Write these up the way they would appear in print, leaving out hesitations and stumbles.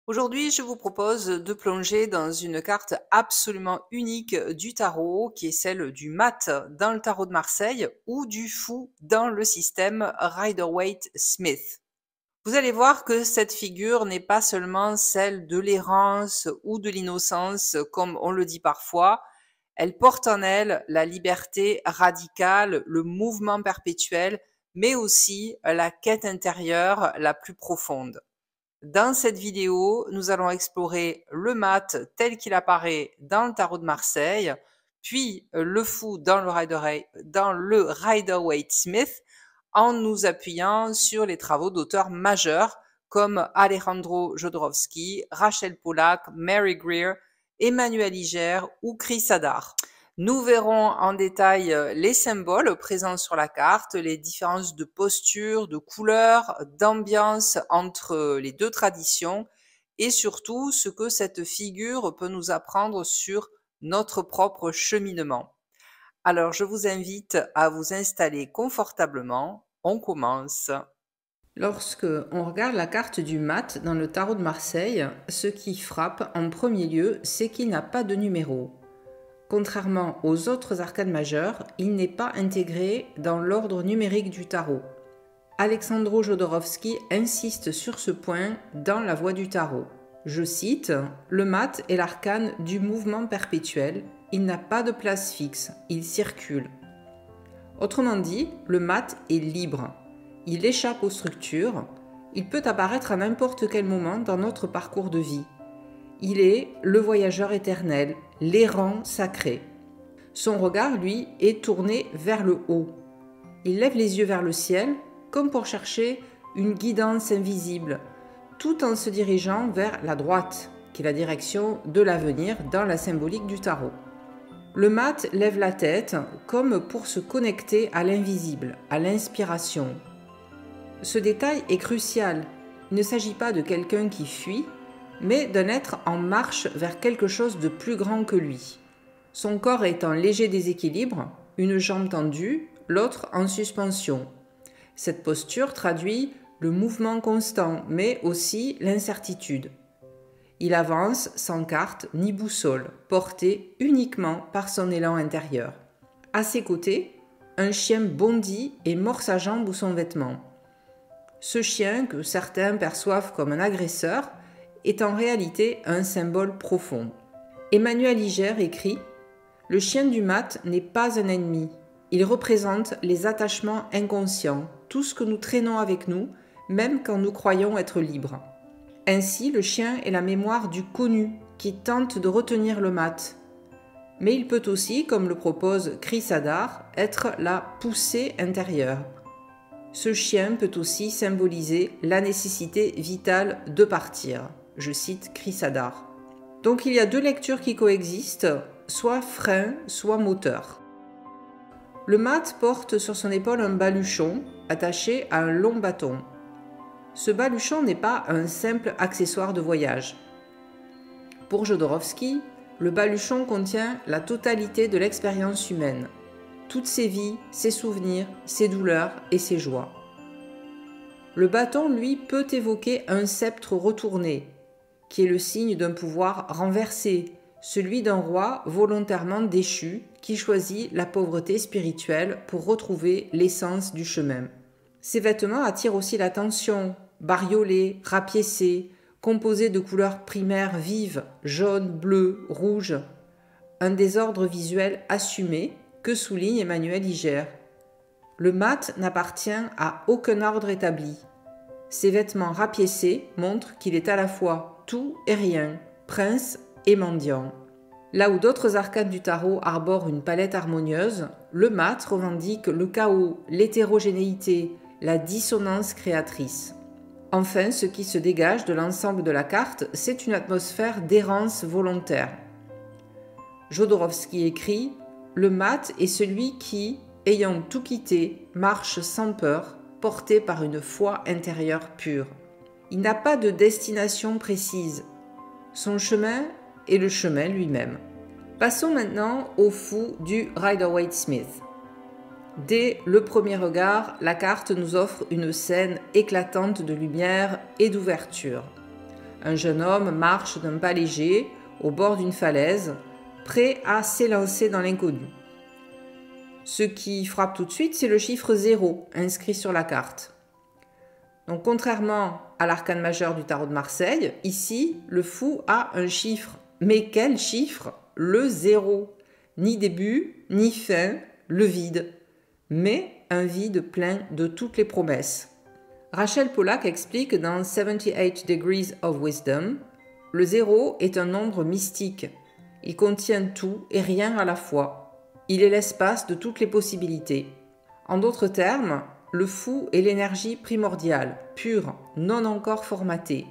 Aujourd'hui, je vous propose de plonger dans une carte absolument unique du tarot, qui est celle du mat dans le tarot de Marseille ou du fou dans le système Rider-Waite-Smith. Vous allez voir que cette figure n'est pas seulement celle de l'errance ou de l'innocence, comme on le dit parfois. Elle porte en elle la liberté radicale, le mouvement perpétuel, mais aussi la quête intérieure la plus profonde. Dans cette vidéo, nous allons explorer le mat tel qu'il apparaît dans le tarot de Marseille, puis le fou dans le Rider-Waite-Smith, en nous appuyant sur les travaux d'auteurs majeurs comme Alejandro Jodorowsky, Rachel Pollack, Mary Greer, Emmanuel Iger ou Chris Hadar. Nous verrons en détail les symboles présents sur la carte, les différences de posture, de couleur, d'ambiance entre les deux traditions et surtout ce que cette figure peut nous apprendre sur notre propre cheminement. Alors je vous invite à vous installer confortablement. On commence. Lorsque on regarde la carte du mat dans le tarot de Marseille, ce qui frappe en premier lieu, c'est qu'il n'a pas de numéro. Contrairement aux autres arcanes majeures, il n'est pas intégré dans l'ordre numérique du tarot. Alexandro Jodorowsky insiste sur ce point dans La Voix du tarot. Je cite, « Le mat est l'arcane du mouvement perpétuel, il n'a pas de place fixe, il circule. » Autrement dit, le mat est libre. Il échappe aux structures, il peut apparaître à n'importe quel moment dans notre parcours de vie. Il est le voyageur éternel, l'errant sacré. Son regard, lui, est tourné vers le haut. Il lève les yeux vers le ciel, comme pour chercher une guidance invisible, tout en se dirigeant vers la droite, qui est la direction de l'avenir dans la symbolique du tarot. Le mat lève la tête, comme pour se connecter à l'invisible, à l'inspiration. Ce détail est crucial. Il ne s'agit pas de quelqu'un qui fuit, mais d'un être en marche vers quelque chose de plus grand que lui. Son corps est en léger déséquilibre, une jambe tendue, l'autre en suspension. Cette posture traduit le mouvement constant, mais aussi l'incertitude. Il avance sans carte ni boussole, porté uniquement par son élan intérieur. À ses côtés, un chien bondit et mord sa jambe ou son vêtement. Ce chien, que certains perçoivent comme un agresseur, est en réalité un symbole profond. Emmanuel Iger écrit « Le chien du mat n'est pas un ennemi. Il représente les attachements inconscients, tout ce que nous traînons avec nous, même quand nous croyons être libres. Ainsi, le chien est la mémoire du connu qui tente de retenir le mat. Mais il peut aussi, comme le propose Chris Hadar, être la poussée intérieure. Ce chien peut aussi symboliser la nécessité vitale de partir. » Je cite Chris Hadar. Donc il y a deux lectures qui coexistent, soit frein, soit moteur. Le mat porte sur son épaule un baluchon attaché à un long bâton. Ce baluchon n'est pas un simple accessoire de voyage. Pour Jodorowsky, le baluchon contient la totalité de l'expérience humaine, toutes ses vies, ses souvenirs, ses douleurs et ses joies. Le bâton, lui, peut évoquer un sceptre retourné, qui est le signe d'un pouvoir renversé, celui d'un roi volontairement déchu qui choisit la pauvreté spirituelle pour retrouver l'essence du chemin. Ses vêtements attirent aussi l'attention, bariolés, rapiécés, composés de couleurs primaires vives, jaune, bleu, rouge, un désordre visuel assumé que souligne Emmanuel Iger. Le mat n'appartient à aucun ordre établi. Ses vêtements rapiécés montrent qu'il est à la fois tout et rien, prince et mendiant. Là où d'autres arcanes du tarot arborent une palette harmonieuse, le mat revendique le chaos, l'hétérogénéité, la dissonance créatrice. Enfin, ce qui se dégage de l'ensemble de la carte, c'est une atmosphère d'errance volontaire. Jodorowsky écrit « Le mat est celui qui, ayant tout quitté, marche sans peur, porté par une foi intérieure pure. Il n'a pas de destination précise. Son chemin est le chemin lui-même. » Passons maintenant au fou du Rider-Waite-Smith. Dès le premier regard, la carte nous offre une scène éclatante de lumière et d'ouverture. Un jeune homme marche d'un pas léger au bord d'une falaise, prêt à s'élancer dans l'inconnu. Ce qui frappe tout de suite, c'est le chiffre 0 inscrit sur la carte. Donc contrairement à l'arcane majeur du tarot de Marseille, ici, le fou a un chiffre. Mais quel chiffre? Le 0. Ni début, ni fin, le vide. Mais un vide plein de toutes les promesses. Rachel Pollack explique dans 78 Degrees of Wisdom, le 0 est un nombre mystique. Il contient tout et rien à la fois. Il est l'espace de toutes les possibilités. En d'autres termes, le fou est l'énergie primordiale, pure, non encore formatée.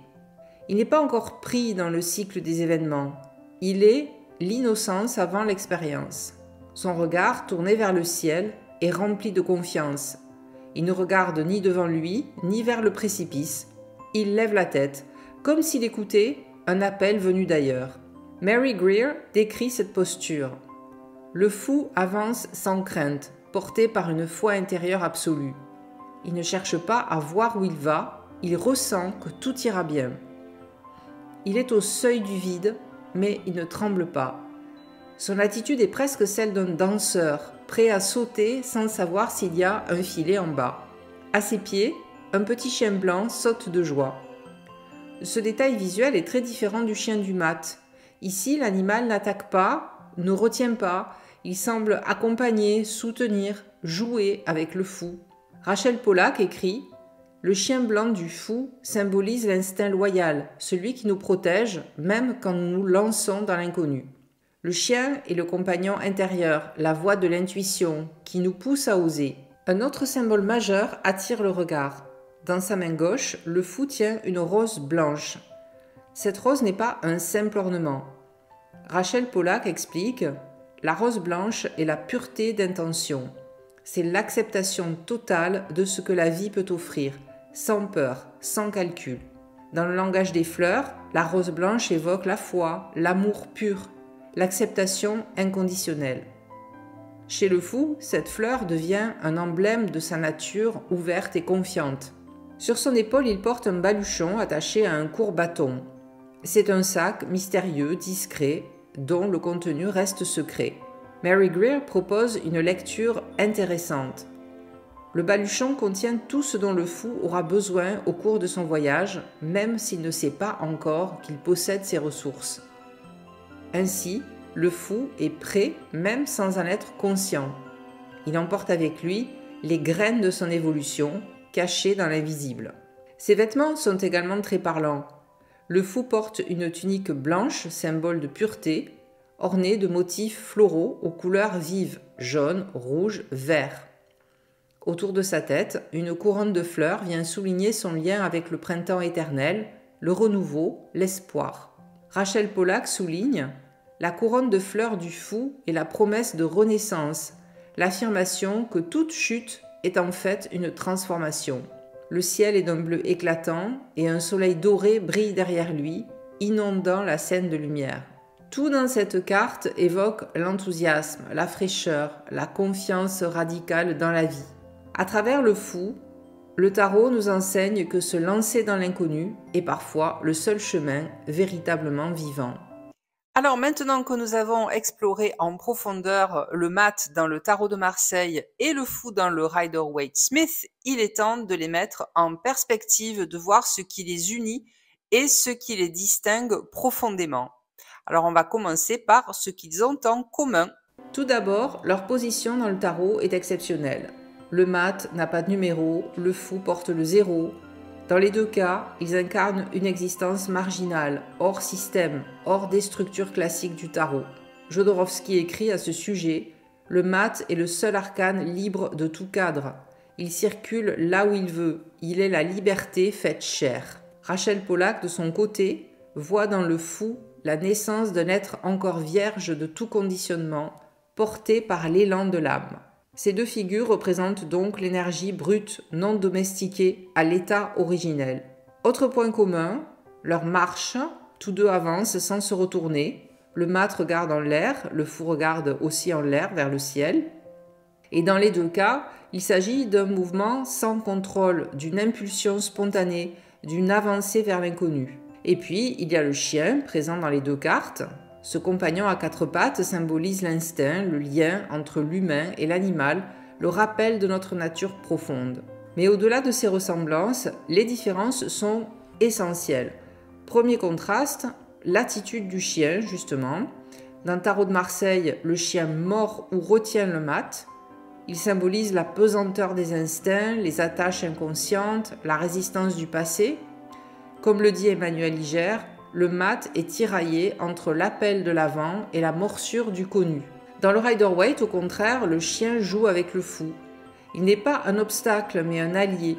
Il n'est pas encore pris dans le cycle des événements. Il est l'innocence avant l'expérience. Son regard, tourné vers le ciel, est rempli de confiance. Il ne regarde ni devant lui, ni vers le précipice. Il lève la tête, comme s'il écoutait un appel venu d'ailleurs. Mary Greer décrit cette posture. Le fou avance sans crainte, porté par une foi intérieure absolue. Il ne cherche pas à voir où il va, il ressent que tout ira bien. Il est au seuil du vide, mais il ne tremble pas. Son attitude est presque celle d'un danseur, prêt à sauter sans savoir s'il y a un filet en bas. À ses pieds, un petit chien blanc saute de joie. Ce détail visuel est très différent du chien du mat. Ici, l'animal n'attaque pas, ne retient pas, il semble accompagner, soutenir, jouer avec le fou. Rachel Pollack écrit « Le chien blanc du fou symbolise l'instinct loyal, celui qui nous protège même quand nous nous lançons dans l'inconnu. Le chien est le compagnon intérieur, la voix de l'intuition, qui nous pousse à oser. » Un autre symbole majeur attire le regard. Dans sa main gauche, le fou tient une rose blanche. Cette rose n'est pas un simple ornement. Rachel Pollack explique « La rose blanche est la pureté d'intention. C'est l'acceptation totale de ce que la vie peut offrir, sans peur, sans calcul. Dans le langage des fleurs, la rose blanche évoque la foi, l'amour pur, l'acceptation inconditionnelle. Chez le fou, cette fleur devient un emblème de sa nature ouverte et confiante. Sur son épaule, il porte un baluchon attaché à un court bâton. C'est un sac mystérieux, discret, dont le contenu reste secret. Mary Greer propose une lecture intéressante. Le baluchon contient tout ce dont le fou aura besoin au cours de son voyage, même s'il ne sait pas encore qu'il possède ces ressources. Ainsi, le fou est prêt même sans en être conscient. Il emporte avec lui les graines de son évolution, cachées dans l'invisible. Ses vêtements sont également très parlants. Le fou porte une tunique blanche, symbole de pureté, ornée de motifs floraux aux couleurs vives, jaune, rouge, vert. Autour de sa tête, une couronne de fleurs vient souligner son lien avec le printemps éternel, le renouveau, l'espoir. Rachel Pollack souligne « La couronne de fleurs du fou est la promesse de renaissance, l'affirmation que toute chute est en fait une transformation. Le ciel est d'un bleu éclatant et un soleil doré brille derrière lui, inondant la scène de lumière. » Tout dans cette carte évoque l'enthousiasme, la fraîcheur, la confiance radicale dans la vie. À travers le fou, le tarot nous enseigne que se lancer dans l'inconnu est parfois le seul chemin véritablement vivant. Alors maintenant que nous avons exploré en profondeur le mat dans le tarot de Marseille et le fou dans le Rider-Waite-Smith, il est temps de les mettre en perspective, de voir ce qui les unit et ce qui les distingue profondément. Alors on va commencer par ce qu'ils ont en commun. Tout d'abord, leur position dans le tarot est exceptionnelle. Le mat n'a pas de numéro, le fou porte le 0. Dans les deux cas, ils incarnent une existence marginale, hors système, hors des structures classiques du tarot. Jodorowsky écrit à ce sujet « Le mat est le seul arcane libre de tout cadre. Il circule là où il veut. Il est la liberté faite chair. » Rachel Pollack, de son côté, voit dans le fou la naissance d'un être encore vierge de tout conditionnement, porté par l'élan de l'âme. Ces deux figures représentent donc l'énergie brute, non domestiquée, à l'état originel. Autre point commun, leur marche, tous deux avancent sans se retourner. Le mat regarde en l'air, le fou regarde aussi en l'air vers le ciel. Et dans les deux cas, il s'agit d'un mouvement sans contrôle, d'une impulsion spontanée, d'une avancée vers l'inconnu. Et puis, il y a le chien, présent dans les deux cartes. Ce compagnon à quatre pattes symbolise l'instinct, le lien entre l'humain et l'animal, le rappel de notre nature profonde. Mais au-delà de ces ressemblances, les différences sont essentielles. Premier contraste, l'attitude du chien, justement. Dans le tarot de Marseille, le chien mord ou retient le mat. Il symbolise la pesanteur des instincts, les attaches inconscientes, la résistance du passé. Comme le dit Emmanuel Iger, le mat est tiraillé entre l'appel de l'avant et la morsure du connu. Dans le Rider-Waite, au contraire, le chien joue avec le fou. Il n'est pas un obstacle, mais un allié.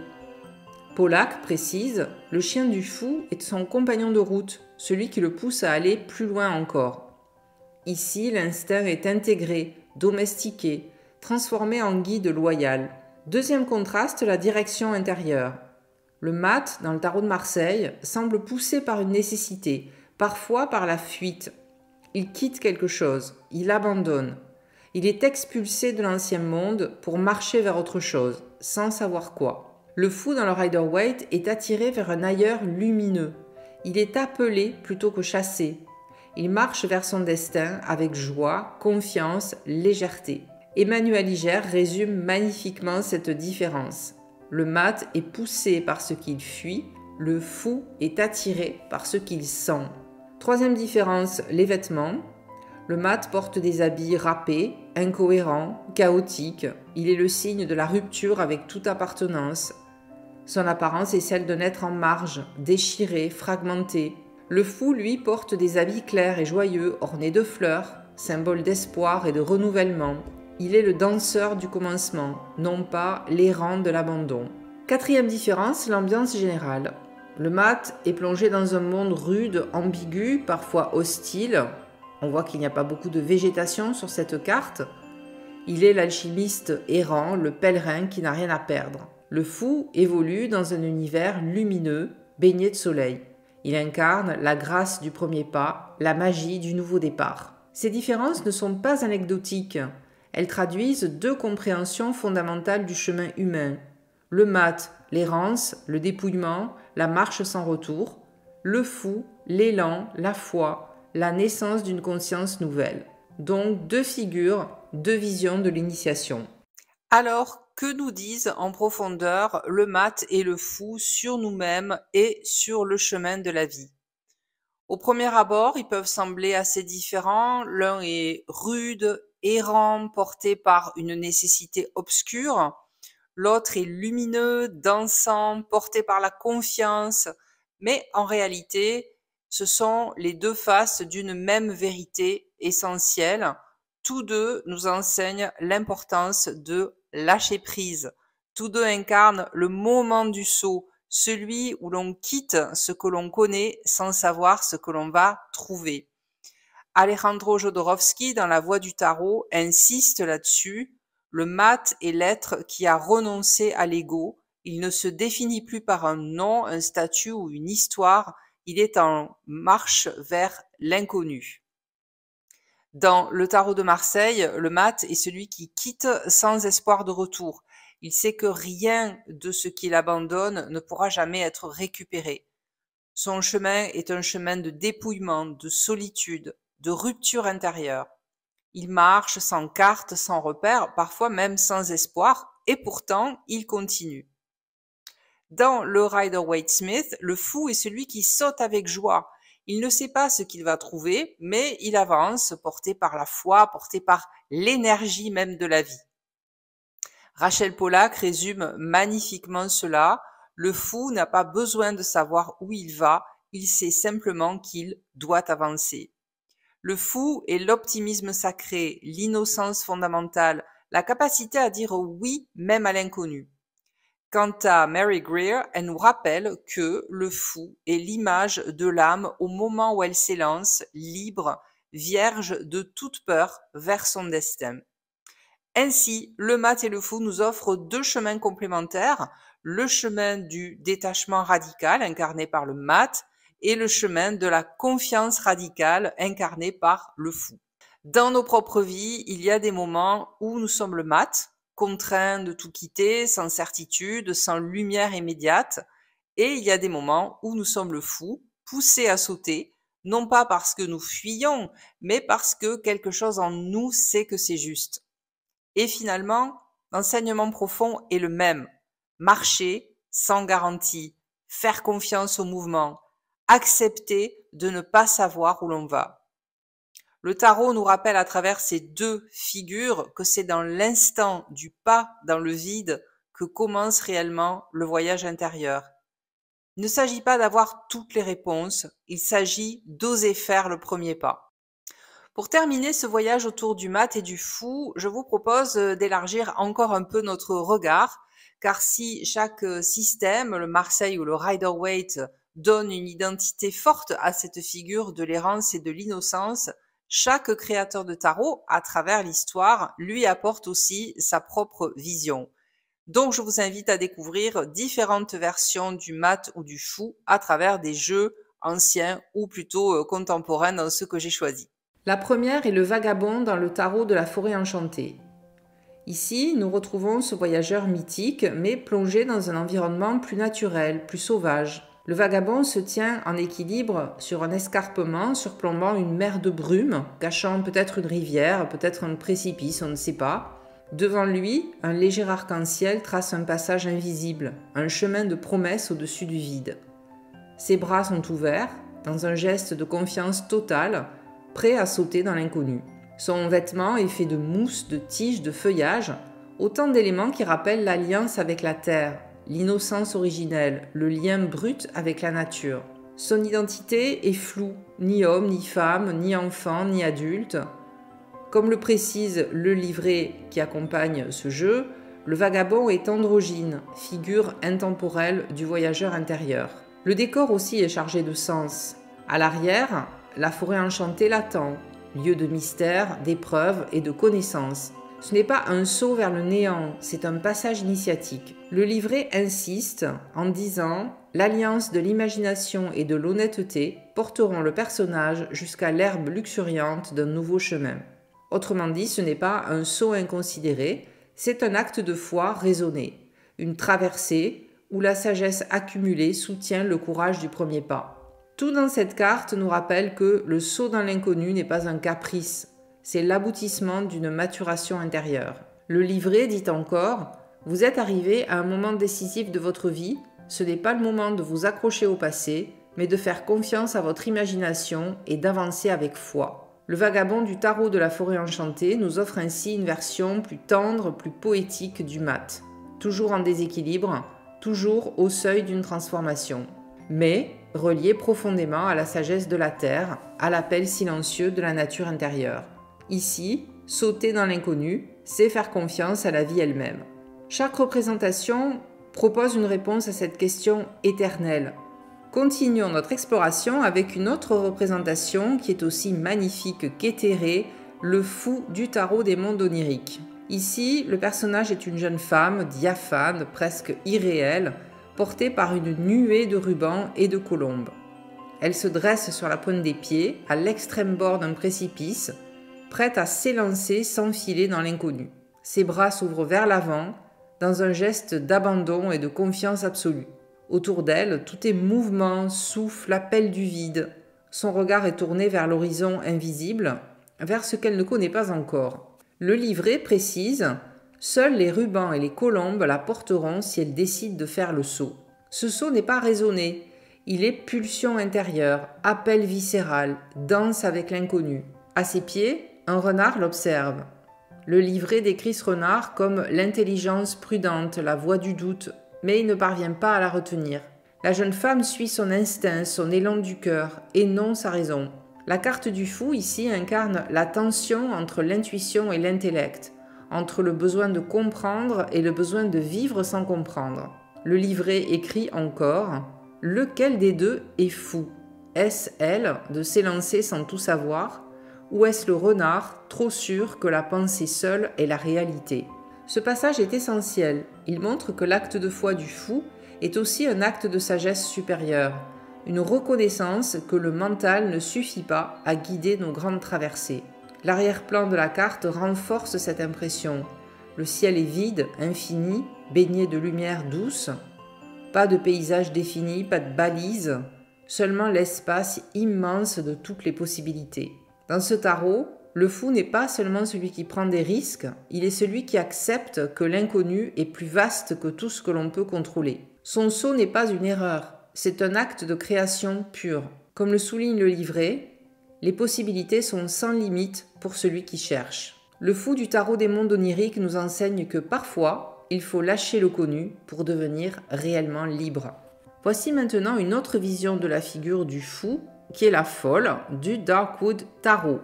Pollack précise, le chien du fou est son compagnon de route, celui qui le pousse à aller plus loin encore. Ici, l'instinct est intégré, domestiqué, transformé en guide loyal. Deuxième contraste, la direction intérieure. Le mat, dans le tarot de Marseille, semble poussé par une nécessité, parfois par la fuite. Il quitte quelque chose, il abandonne. Il est expulsé de l'ancien monde pour marcher vers autre chose, sans savoir quoi. Le fou dans le Rider-Waite est attiré vers un ailleurs lumineux. Il est appelé plutôt que chassé. Il marche vers son destin avec joie, confiance, légèreté. Emmanuel Iger résume magnifiquement cette différence. Le mat est poussé par ce qu'il fuit, le fou est attiré par ce qu'il sent. Troisième différence, les vêtements. Le mat porte des habits râpés, incohérents, chaotiques. Il est le signe de la rupture avec toute appartenance. Son apparence est celle d'un être en marge, déchiré, fragmenté. Le fou, lui, porte des habits clairs et joyeux, ornés de fleurs, symbole d'espoir et de renouvellement. Il est le danseur du commencement, non pas l'errant de l'abandon. Quatrième différence, l'ambiance générale. Le mat est plongé dans un monde rude, ambigu, parfois hostile. On voit qu'il n'y a pas beaucoup de végétation sur cette carte. Il est l'alchimiste errant, le pèlerin qui n'a rien à perdre. Le fou évolue dans un univers lumineux, baigné de soleil. Il incarne la grâce du premier pas, la magie du nouveau départ. Ces différences ne sont pas anecdotiques. Elles traduisent deux compréhensions fondamentales du chemin humain. Le mat, l'errance, le dépouillement, la marche sans retour. Le fou, l'élan, la foi, la naissance d'une conscience nouvelle. Donc deux figures, deux visions de l'initiation. Alors, que nous disent en profondeur le mat et le fou sur nous-mêmes et sur le chemin de la vie? Au premier abord, ils peuvent sembler assez différents. L'un est rude, errant, porté par une nécessité obscure. L'autre est lumineux, dansant, porté par la confiance. Mais en réalité, ce sont les deux faces d'une même vérité essentielle. Tous deux nous enseignent l'importance de lâcher prise. Tous deux incarnent le moment du saut, celui où l'on quitte ce que l'on connaît sans savoir ce que l'on va trouver. Alejandro Jodorowsky, dans La Voix du Tarot, insiste là-dessus. Le mat est l'être qui a renoncé à l'ego. Il ne se définit plus par un nom, un statut ou une histoire. Il est en marche vers l'inconnu. Dans le tarot de Marseille, le mat est celui qui quitte sans espoir de retour. Il sait que rien de ce qu'il abandonne ne pourra jamais être récupéré. Son chemin est un chemin de dépouillement, de solitude, de rupture intérieure. Il marche sans carte, sans repère, parfois même sans espoir, et pourtant il continue. Dans le Rider-Waite-Smith, le fou est celui qui saute avec joie. Il ne sait pas ce qu'il va trouver, mais il avance, porté par la foi, porté par l'énergie même de la vie. Rachel Pollack résume magnifiquement cela. Le fou n'a pas besoin de savoir où il va, il sait simplement qu'il doit avancer. Le fou est l'optimisme sacré, l'innocence fondamentale, la capacité à dire oui même à l'inconnu. Quant à Mary Greer, elle nous rappelle que le fou est l'image de l'âme au moment où elle s'élance, libre, vierge de toute peur, vers son destin. Ainsi, le mat et le fou nous offrent deux chemins complémentaires, le chemin du détachement radical incarné par le mat et le chemin de la confiance radicale incarné par le fou. Dans nos propres vies, il y a des moments où nous sommes le mat, contraints de tout quitter, sans certitude, sans lumière immédiate, et il y a des moments où nous sommes le fou, poussés à sauter, non pas parce que nous fuyons, mais parce que quelque chose en nous sait que c'est juste. Et finalement, l'enseignement profond est le même. Marcher sans garantie, faire confiance au mouvement, accepter de ne pas savoir où l'on va. Le tarot nous rappelle à travers ces deux figures que c'est dans l'instant du pas dans le vide que commence réellement le voyage intérieur. Il ne s'agit pas d'avoir toutes les réponses, il s'agit d'oser faire le premier pas. Pour terminer ce voyage autour du mat et du fou, je vous propose d'élargir encore un peu notre regard, car si chaque système, le Marseille ou le Rider-Waite, donne une identité forte à cette figure de l'errance et de l'innocence, chaque créateur de tarot, à travers l'histoire, lui apporte aussi sa propre vision. Donc, je vous invite à découvrir différentes versions du mat ou du fou à travers des jeux anciens ou plutôt contemporains dans ceux que j'ai choisis. La première est le vagabond dans le tarot de la forêt enchantée. Ici, nous retrouvons ce voyageur mythique, mais plongé dans un environnement plus naturel, plus sauvage. Le vagabond se tient en équilibre sur un escarpement surplombant une mer de brume, cachant peut-être une rivière, peut-être un précipice, on ne sait pas. Devant lui, un léger arc-en-ciel trace un passage invisible, un chemin de promesses au-dessus du vide. Ses bras sont ouverts, dans un geste de confiance totale, prêt à sauter dans l'inconnu. Son vêtement est fait de mousse, de tiges, de feuillage, autant d'éléments qui rappellent l'alliance avec la terre, l'innocence originelle, le lien brut avec la nature. Son identité est floue, ni homme, ni femme, ni enfant, ni adulte. Comme le précise le livret qui accompagne ce jeu, le vagabond est androgyne, figure intemporelle du voyageur intérieur. Le décor aussi est chargé de sens. À l'arrière, la forêt enchantée l'attend, lieu de mystère, d'épreuve et de connaissance. Ce n'est pas un saut vers le néant, c'est un passage initiatique. Le livret insiste en disant « L'alliance de l'imagination et de l'honnêteté porteront le personnage jusqu'à l'herbe luxuriante d'un nouveau chemin. » Autrement dit, ce n'est pas un saut inconsidéré, c'est un acte de foi raisonné, une traversée où la sagesse accumulée soutient le courage du premier pas. Tout dans cette carte nous rappelle que le saut dans l'inconnu n'est pas un caprice, c'est l'aboutissement d'une maturation intérieure. Le livret dit encore « Vous êtes arrivé à un moment décisif de votre vie, ce n'est pas le moment de vous accrocher au passé, mais de faire confiance à votre imagination et d'avancer avec foi. » Le vagabond du tarot de la forêt enchantée nous offre ainsi une version plus tendre, plus poétique du mat. Toujours en déséquilibre, toujours au seuil d'une transformation, mais relié profondément à la sagesse de la terre, à l'appel silencieux de la nature intérieure. Ici, sauter dans l'inconnu, c'est faire confiance à la vie elle-même. Chaque représentation propose une réponse à cette question éternelle. Continuons notre exploration avec une autre représentation qui est aussi magnifique qu'éthérée, le fou du tarot des mondes oniriques. Ici, le personnage est une jeune femme, diaphane, presque irréelle, portée par une nuée de rubans et de colombes. Elle se dresse sur la pointe des pieds, à l'extrême bord d'un précipice, prête à s'élancer sans filer dans l'inconnu. Ses bras s'ouvrent vers l'avant, dans un geste d'abandon et de confiance absolue. Autour d'elle, tout est mouvement, souffle, appel du vide. Son regard est tourné vers l'horizon invisible, vers ce qu'elle ne connaît pas encore. Le livret précise « Seuls les rubans et les colombes la porteront si elle décide de faire le saut. » Ce saut n'est pas raisonné, il est pulsion intérieure, appel viscéral, danse avec l'inconnu. À ses pieds, un renard l'observe. Le livret décrit ce renard comme l'intelligence prudente, la voix du doute, mais il ne parvient pas à la retenir. La jeune femme suit son instinct, son élan du cœur, et non sa raison. La carte du fou ici incarne la tension entre l'intuition et l'intellect, entre le besoin de comprendre et le besoin de vivre sans comprendre. Le livret écrit encore « Lequel des deux est fou ? Est-ce elle de s'élancer sans tout savoir ? Ou est-ce le renard, trop sûr que la pensée seule est la réalité ?» Ce passage est essentiel. Il montre que l'acte de foi du fou est aussi un acte de sagesse supérieure, une reconnaissance que le mental ne suffit pas à guider nos grandes traversées. L'arrière-plan de la carte renforce cette impression. Le ciel est vide, infini, baigné de lumière douce. Pas de paysage défini, pas de balises. seulement l'espace immense de toutes les possibilités. Dans ce tarot, le fou n'est pas seulement celui qui prend des risques, il est celui qui accepte que l'inconnu est plus vaste que tout ce que l'on peut contrôler. Son saut n'est pas une erreur, c'est un acte de création pure. Comme le souligne le livret, les possibilités sont sans limite pour celui qui cherche. Le fou du tarot des mondes oniriques nous enseigne que parfois, il faut lâcher le connu pour devenir réellement libre. Voici maintenant une autre vision de la figure du fou, qui est la folle du Darkwood Tarot.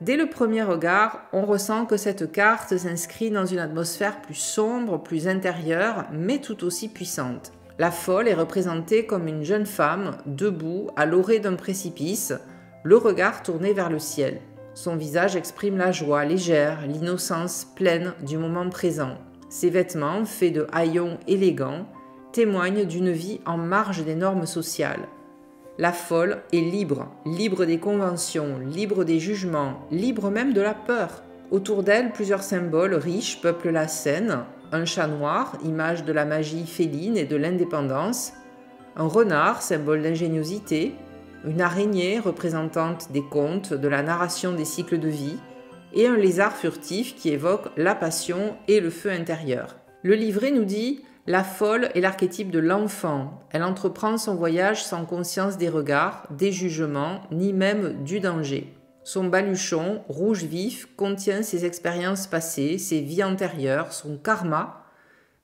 Dès le premier regard, on ressent que cette carte s'inscrit dans une atmosphère plus sombre, plus intérieure, mais tout aussi puissante. La folle est représentée comme une jeune femme, debout, à l'orée d'un précipice, le regard tourné vers le ciel. Son visage exprime la joie légère, l'innocence pleine du moment présent. Ses vêtements, faits de haillons élégants, témoignent d'une vie en marge des normes sociales. La folle est libre, libre des conventions, libre des jugements, libre même de la peur. Autour d'elle, plusieurs symboles riches peuplent la scène. Un chat noir, image de la magie féline et de l'indépendance. Un renard, symbole d'ingéniosité. Une araignée, représentante des contes, de la narration des cycles de vie. Et un lézard furtif qui évoque la passion et le feu intérieur. Le livret nous dit: la folle est l'archétype de l'enfant. Elle entreprend son voyage sans conscience des regards, des jugements, ni même du danger. Son baluchon, rouge vif, contient ses expériences passées, ses vies antérieures, son karma,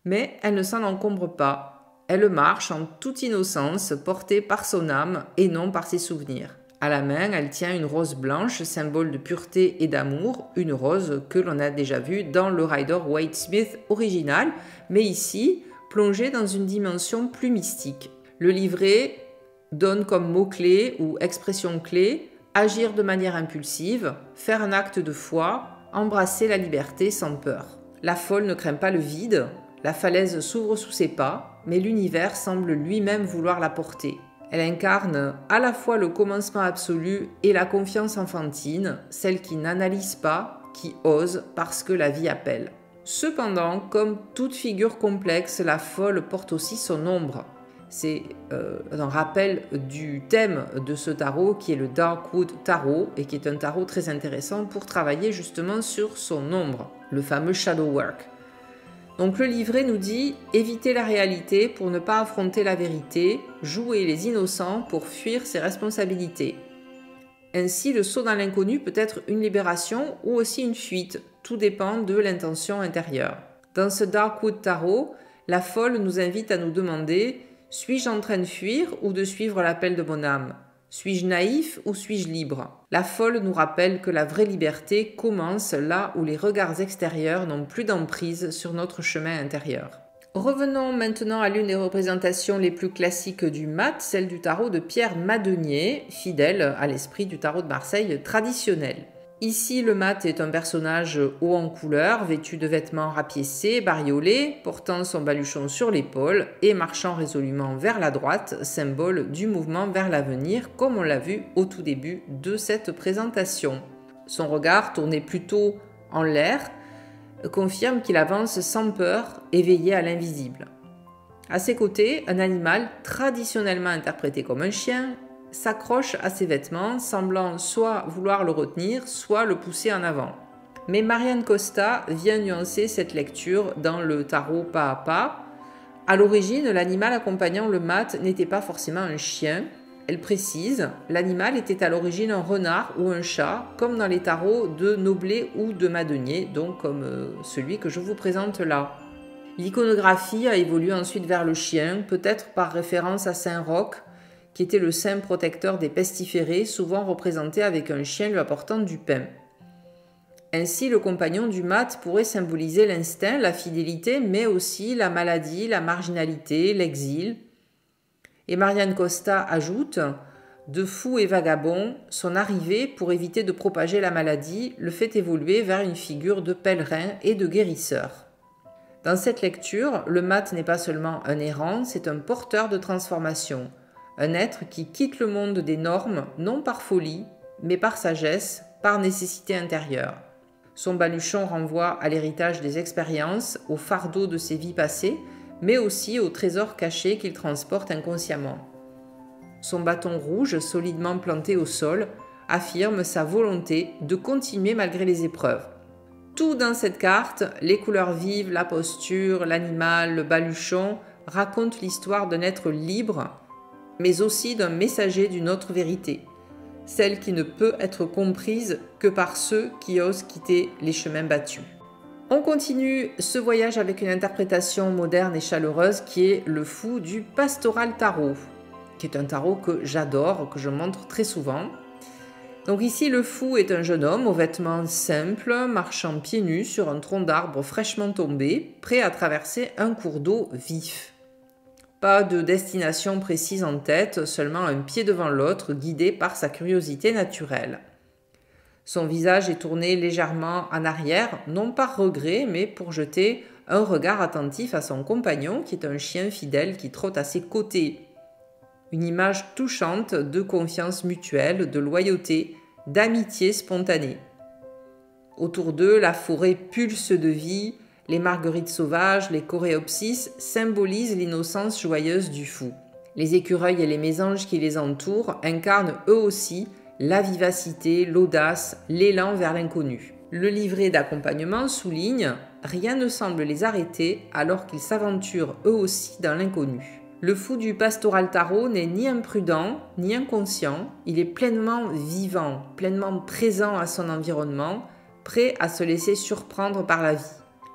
mais elle ne s'en encombre pas. Elle marche en toute innocence, portée par son âme et non par ses souvenirs. À la main, elle tient une rose blanche, symbole de pureté et d'amour, une rose que l'on a déjà vue dans le Rider-Waite-Smith original, mais ici, plongée dans une dimension plus mystique. Le livret donne comme mot-clé ou expression clé agir de manière impulsive, faire un acte de foi, embrasser la liberté sans peur. La folle ne craint pas le vide, la falaise s'ouvre sous ses pas, mais l'univers semble lui-même vouloir la porter. Elle incarne à la fois le commencement absolu et la confiance enfantine, celle qui n'analyse pas, qui ose parce que la vie appelle. Cependant, comme toute figure complexe, la folle porte aussi son ombre. C'est un rappel du thème de ce tarot qui est le Darkwood Tarot et qui est un tarot très intéressant pour travailler justement sur son ombre, le fameux Shadow Work. Donc le livret nous dit « Éviter la réalité pour ne pas affronter la vérité, jouer les innocents pour fuir ses responsabilités ». Ainsi, le saut dans l'inconnu peut être une libération ou aussi une fuite, tout dépend de l'intention intérieure. Dans ce Darkwood Tarot, la folle nous invite à nous demander « Suis-je en train de fuir ou de suivre l'appel de mon âme ? Suis-je naïf ou suis-je libre ?» La folle nous rappelle que la vraie liberté commence là où les regards extérieurs n'ont plus d'emprise sur notre chemin intérieur. Revenons maintenant à l'une des représentations les plus classiques du mat, celle du tarot de Pierre Madenier, fidèle à l'esprit du tarot de Marseille traditionnel. Ici, le mat est un personnage haut en couleur, vêtu de vêtements rapiécés, bariolés, portant son baluchon sur l'épaule et marchant résolument vers la droite, symbole du mouvement vers l'avenir, comme on l'a vu au tout début de cette présentation. Son regard, tourné plutôt en l'air, confirme qu'il avance sans peur, éveillé à l'invisible. À ses côtés, un animal traditionnellement interprété comme un chien s'accroche à ses vêtements, semblant soit vouloir le retenir, soit le pousser en avant. Mais Marianne Costa vient nuancer cette lecture dans le tarot pas à pas. À l'origine, l'animal accompagnant le mat n'était pas forcément un chien. Elle précise, l'animal était à l'origine un renard ou un chat, comme dans les tarots de Noblet ou de Madenier, donc comme celui que je vous présente là. L'iconographie a évolué ensuite vers le chien, peut-être par référence à Saint-Roch, qui était le saint protecteur des pestiférés, souvent représenté avec un chien lui apportant du pain. Ainsi, le compagnon du mat pourrait symboliser l'instinct, la fidélité, mais aussi la maladie, la marginalité, l'exil. Et Marianne Costa ajoute « De fou et vagabond, son arrivée, pour éviter de propager la maladie, le fait évoluer vers une figure de pèlerin et de guérisseur. » Dans cette lecture, le mat n'est pas seulement un errant, c'est un porteur de transformation. Un être qui quitte le monde des normes, non par folie, mais par sagesse, par nécessité intérieure. Son baluchon renvoie à l'héritage des expériences, au fardeau de ses vies passées, mais aussi au trésor caché qu'il transporte inconsciemment. Son bâton rouge, solidement planté au sol, affirme sa volonté de continuer malgré les épreuves. Tout dans cette carte, les couleurs vives, la posture, l'animal, le baluchon, racontent l'histoire d'un être libre, mais aussi d'un messager d'une autre vérité, celle qui ne peut être comprise que par ceux qui osent quitter les chemins battus. On continue ce voyage avec une interprétation moderne et chaleureuse qui est le fou du Pastoral Tarot, qui est un tarot que j'adore, que je montre très souvent. Donc ici, le fou est un jeune homme aux vêtements simples, marchant pieds nus sur un tronc d'arbre fraîchement tombé, prêt à traverser un cours d'eau vif. Pas de destination précise en tête, seulement un pied devant l'autre, guidé par sa curiosité naturelle. Son visage est tourné légèrement en arrière, non par regret, mais pour jeter un regard attentif à son compagnon, qui est un chien fidèle qui trotte à ses côtés. Une image touchante de confiance mutuelle, de loyauté, d'amitié spontanée. Autour d'eux, la forêt pulse de vie, les marguerites sauvages, les coréopsis symbolisent l'innocence joyeuse du fou. Les écureuils et les mésanges qui les entourent incarnent eux aussi la vivacité, l'audace, l'élan vers l'inconnu. Le livret d'accompagnement souligne « Rien ne semble les arrêter alors qu'ils s'aventurent eux aussi dans l'inconnu ». Le fou du Pastoral Tarot n'est ni imprudent, ni inconscient, il est pleinement vivant, pleinement présent à son environnement, prêt à se laisser surprendre par la vie.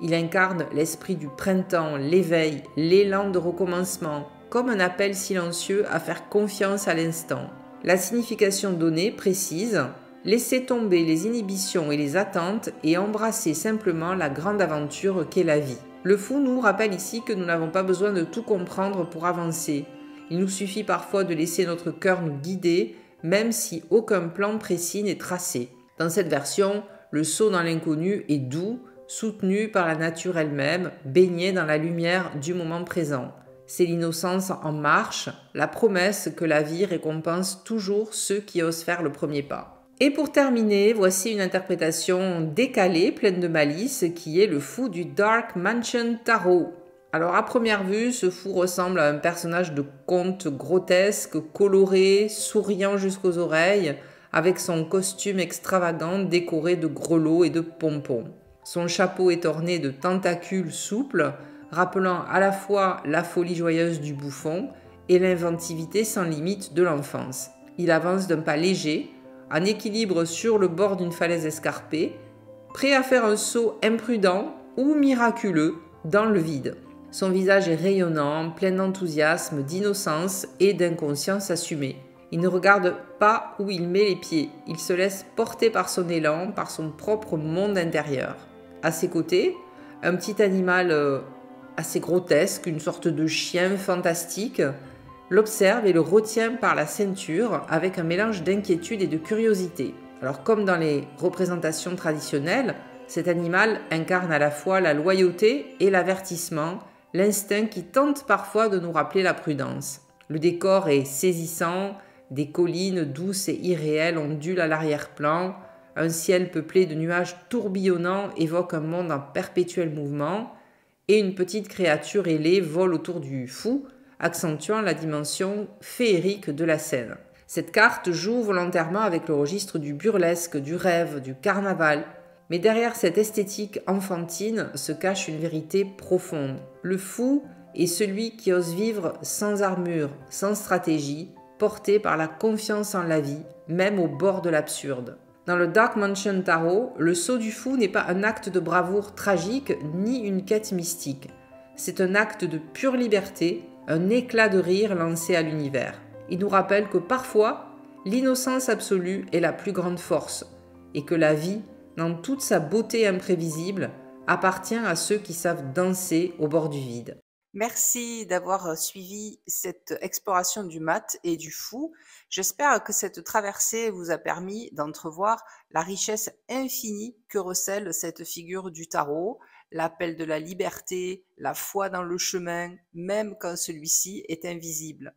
Il incarne l'esprit du printemps, l'éveil, l'élan de recommencement, comme un appel silencieux à faire confiance à l'instant. La signification donnée précise « Laisser tomber les inhibitions et les attentes et embrasser simplement la grande aventure qu'est la vie ». Le fou nous rappelle ici que nous n'avons pas besoin de tout comprendre pour avancer. Il nous suffit parfois de laisser notre cœur nous guider, même si aucun plan précis n'est tracé. Dans cette version, le saut dans l'inconnu est doux, soutenu par la nature elle-même, baigné dans la lumière du moment présent. C'est l'innocence en marche, la promesse que la vie récompense toujours ceux qui osent faire le premier pas. Et pour terminer, voici une interprétation décalée, pleine de malice, qui est le fou du Dark Mansion Tarot. Alors à première vue, ce fou ressemble à un personnage de conte grotesque, coloré, souriant jusqu'aux oreilles, avec son costume extravagant décoré de grelots et de pompons. Son chapeau est orné de tentacules souples, rappelant à la fois la folie joyeuse du bouffon et l'inventivité sans limite de l'enfance. Il avance d'un pas léger, en équilibre sur le bord d'une falaise escarpée, prêt à faire un saut imprudent ou miraculeux dans le vide. Son visage est rayonnant, plein d'enthousiasme, d'innocence et d'inconscience assumée. Il ne regarde pas où il met les pieds, il se laisse porter par son élan, par son propre monde intérieur. À ses côtés, un petit animal assez grotesque, une sorte de chien fantastique, l'observe et le retient par la ceinture avec un mélange d'inquiétude et de curiosité. Alors comme dans les représentations traditionnelles, cet animal incarne à la fois la loyauté et l'avertissement, l'instinct qui tente parfois de nous rappeler la prudence. Le décor est saisissant, des collines douces et irréelles ondulent à l'arrière-plan, un ciel peuplé de nuages tourbillonnants évoque un monde en perpétuel mouvement, et une petite créature ailée vole autour du fou, accentuant la dimension féerique de la scène. Cette carte joue volontairement avec le registre du burlesque, du rêve, du carnaval, mais derrière cette esthétique enfantine se cache une vérité profonde. Le fou est celui qui ose vivre sans armure, sans stratégie, porté par la confiance en la vie, même au bord de l'absurde. Dans le Dark Mansion Tarot, le saut du fou n'est pas un acte de bravoure tragique ni une quête mystique. C'est un acte de pure liberté, un éclat de rire lancé à l'univers. Il nous rappelle que parfois, l'innocence absolue est la plus grande force et que la vie, dans toute sa beauté imprévisible, appartient à ceux qui savent danser au bord du vide. Merci d'avoir suivi cette exploration du mat et du fou. J'espère que cette traversée vous a permis d'entrevoir la richesse infinie que recèle cette figure du tarot, l'appel de la liberté, la foi dans le chemin, même quand celui-ci est invisible.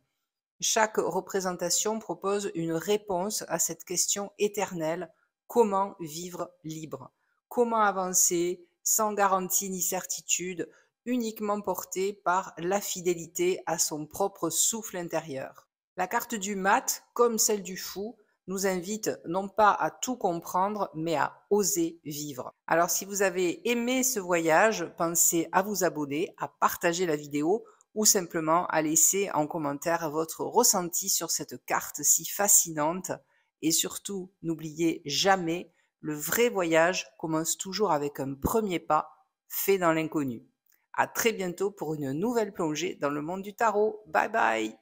Chaque représentation propose une réponse à cette question éternelle: comment vivre libre? Comment avancer sans garantie ni certitude, uniquement porté par la fidélité à son propre souffle intérieur? La carte du mat, comme celle du fou, nous invite non pas à tout comprendre, mais à oser vivre. Alors si vous avez aimé ce voyage, pensez à vous abonner, à partager la vidéo ou simplement à laisser en commentaire votre ressenti sur cette carte si fascinante. Et surtout, n'oubliez jamais, le vrai voyage commence toujours avec un premier pas fait dans l'inconnu. À très bientôt pour une nouvelle plongée dans le monde du tarot. Bye bye!